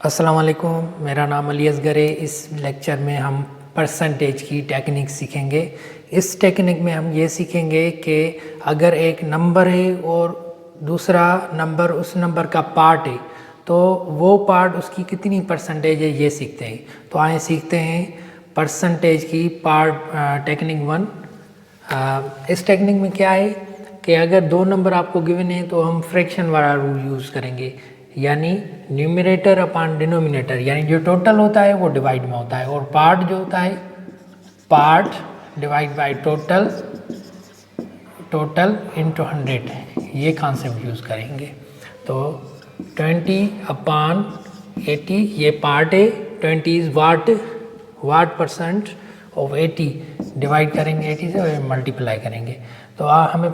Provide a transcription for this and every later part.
अस्सलाम वालेकुम, मेरा नाम अली असगर है। इस लेक्चर में हम परसेंटेज की टेक्निक सीखेंगे। इस टेक्निक में हम ये सीखेंगे कि अगर एक नंबर है और दूसरा नंबर उस नंबर का पार्ट है तो वो पार्ट उसकी कितनी परसेंटेज है ये सीखते हैं। तो आए सीखते हैं परसेंटेज की पार्ट टेक्निक 1। इस टेक्निक में क्या है कि अगर दो नंबर आपको गिवन है तो हम फ्रैक्शन वाला रूल यूज़ करेंगे, यानी न्यूमरेटर अपॉन डिनोमिनेटर, यानी जो टोटल होता है वो डिवाइड में होता है और पार्ट जो होता है part divide by total, total into 100, ये कॉन्सेप्ट यूज़ करेंगे। तो 20/80 ये पार्ट है, 20 is what percent of 80, divide करेंगे 80 से और मल्टीप्लाई करेंगे। तो हमें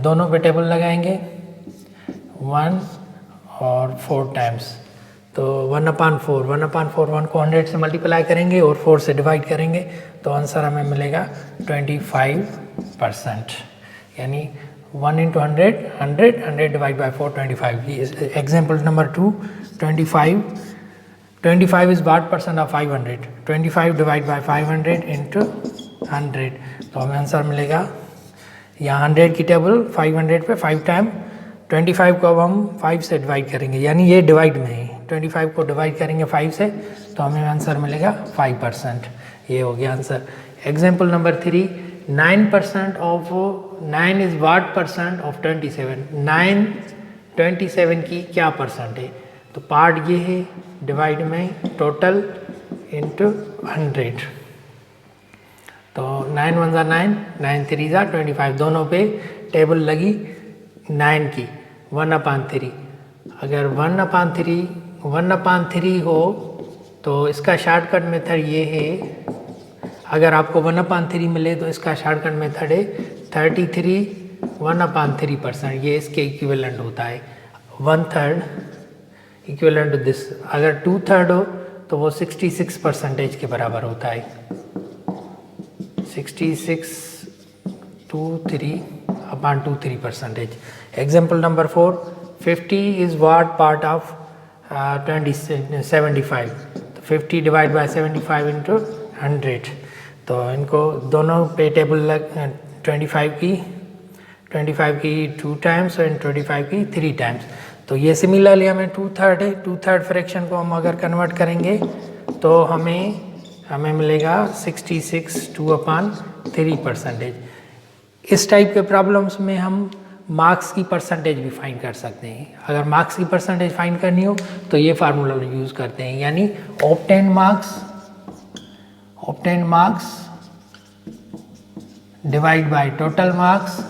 दोनों पे टेबल लगाएंगे 1 और 4 टाइम्स। तो 1/4, 1/4 1 को 100 से मल्टीप्लाई करेंगे और 4 से डिवाइड करेंगे तो आंसर हमें मिलेगा 25%, यानी 1 × 100, 100, 100 divide by 4, 25। Example number 2, 25 is what percent of 500, 25 divide by 500 into 100, तो हमें आंसर मिलेगा। यहाँ 100 की टेबल 500 पे 5 टाइम 25 को अब हम 5 से डिवाइड करेंगे, यानी ये डिवाइड में है, 25 को डिवाइड करेंगे 5 से तो हमें आंसर मिलेगा 5%। ये हो गया answer. Example number 3, 9% of 9 is what percent of 27, 9 27 की क्या परसेंट है? तो पार्ट ये है, डिवाइड में टोटल इंटू 100। तो 9 1 9, 9 3 25, दोनों पे टेबल लगी 9 की 1/3। अगर 1/3 हो तो इसका शॉर्टकट मेथड ये है, अगर आपको 1/3 मिले तो इसका शॉर्टकट मेथड है 33 1/3%, ये इसके इक्विवेलेंट होता है। 1/3 इक्विवेलेंट टू दिस। अगर 2/3 हो तो वो 66% के बराबर होता है। 66/23%। Example number 4, 50 is what part of 75, तो 50 डिवाइड बाई 75 इंटू 100। तो इनको दोनों पे टेबल लग 25 की 2 टाइम्स और 25 की 3 टाइम्स। तो ये सिमिलरली हमें 2/3 है, 2/3 फ्रैक्शन को हम अगर कन्वर्ट करेंगे तो हमें मिलेगा 66 2/3%। इस टाइप के प्रॉब्लम्स में हम मार्क्स की परसेंटेज भी फाइंड कर सकते हैं। अगर मार्क्स की परसेंटेज फाइंड करनी हो तो ये फार्मूला यूज़ करते हैं, यानी obtain marks divide by total marks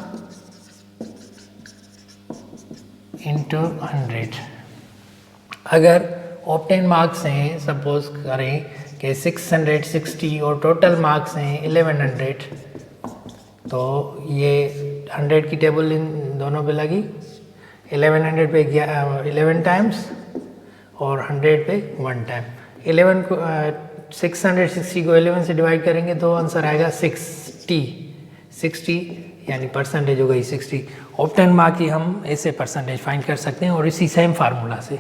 into 100। अगर ऑब्टेन मार्क्स हैं, सपोज करें कि 660 और टोटल मार्क्स हैं 1100, तो ये 100 की टेबल इन दोनों पे लगी, 1100 पे 11 टाइम्स और 100 पे 1 टाइम। 660 को 11 से डिवाइड करेंगे तो आंसर आएगा 60, यानी परसेंटेज हो गई 60। ऑब्टेन मार्क की हम ऐसे परसेंटेज फाइंड कर सकते हैं और इसी सेम फार्मूला से।